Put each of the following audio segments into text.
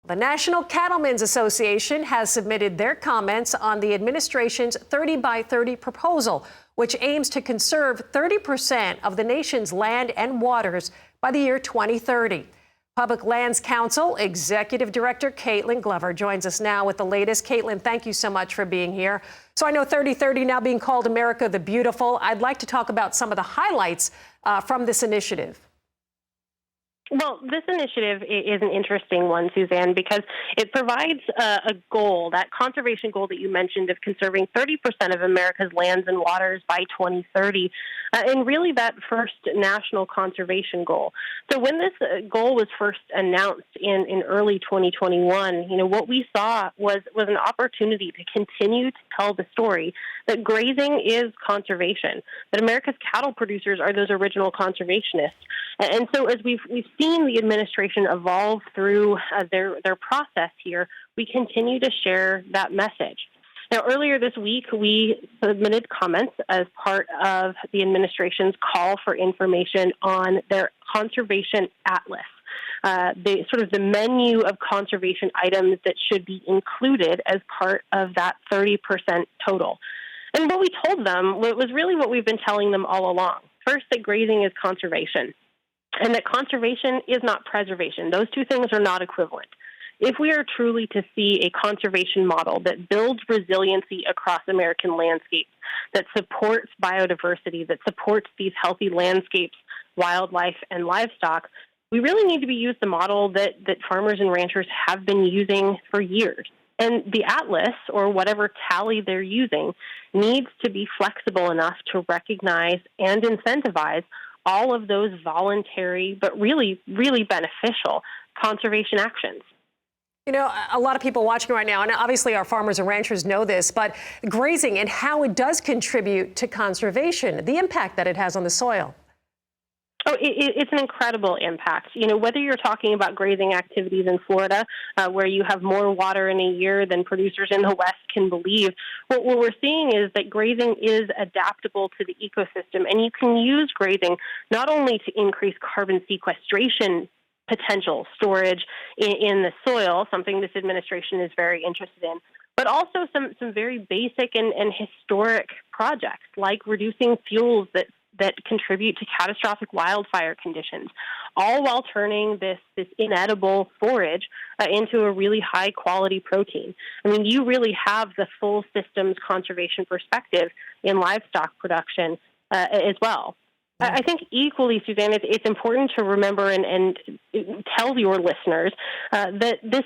The National Cattlemen's Association has submitted their comments on the administration's 30 by 30 proposal, which aims to conserve 30% of the nation's land and waters by the year 2030. Public Lands Council Executive Director Kaitlynn Glover joins us now with the latest. Kaitlynn, thank you so much for being here. So I know 3030 now being called America the Beautiful. I'd like to talk about some of the highlights from this initiative. Well, this initiative is an interesting one, Suzanne, because it provides a goal, that conservation goal that you mentioned of conserving 30% of America's lands and waters by 2030, and really that first national conservation goal. So when this goal was first announced in early 2021, what we saw was an opportunity to continue to tell the story that grazing is conservation, that America's cattle producers are those original conservationists. And so as we've seen the administration evolve through their process here, we continue to share that message. Now, earlier this week, we submitted comments as part of the administration's call for information on their conservation atlas, the menu of conservation items that should be included as part of that 30% total. And what we told them was really what we've been telling them all along. First, that grazing is conservation, and that conservation is not preservation. Those two things are not equivalent. If we are truly to see a conservation model that builds resiliency across American landscapes, that supports biodiversity, that supports these healthy landscapes, wildlife, and livestock, we really need to be using the model that farmers and ranchers have been using for years. And the atlas, or whatever tally they're using, needs to be flexible enough to recognize and incentivize all of those voluntary but really, really beneficial conservation actions. A lot of people watching right now, and obviously our farmers and ranchers know this, but grazing and how it does contribute to conservation, the impact that it has on the soil. Oh, it's an incredible impact. Whether you're talking about grazing activities in Florida, where you have more water in a year than producers in the West can believe, what we're seeing is that grazing is adaptable to the ecosystem, and you can use grazing not only to increase carbon sequestration potential storage in the soil, something this administration is very interested in, but also some very basic and historic projects like reducing fuels that contribute to catastrophic wildfire conditions, all while turning this inedible forage into a really high-quality protein. I mean, you really have the full systems conservation perspective in livestock production as well. I think equally, Suzanne, it's important to remember and tell your listeners that this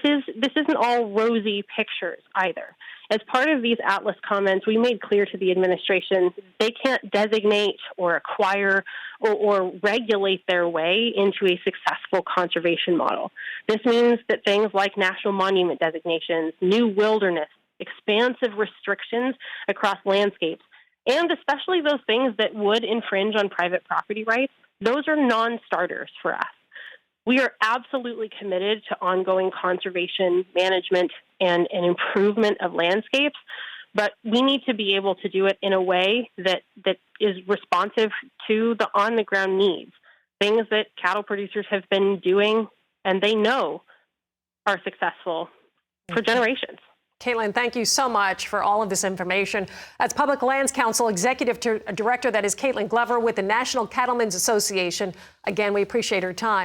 isn't all rosy pictures either. As part of these Atlas comments, we made clear to the administration they can't designate or acquire or regulate their way into a successful conservation model. This means that things like national monument designations, new wilderness, expansive restrictions across landscapes, and especially those things that would infringe on private property rights, those are non-starters for us. We are absolutely committed to ongoing conservation management and improvement of landscapes, but we need to be able to do it in a way that is responsive to the on-the-ground needs, things that cattle producers have been doing and they know are successful for generations. Kaitlynn, thank you so much for all of this information. That's Public Lands Council Executive Director, that is Kaitlynn Glover with the National Cattlemen's Association. Again, we appreciate her time.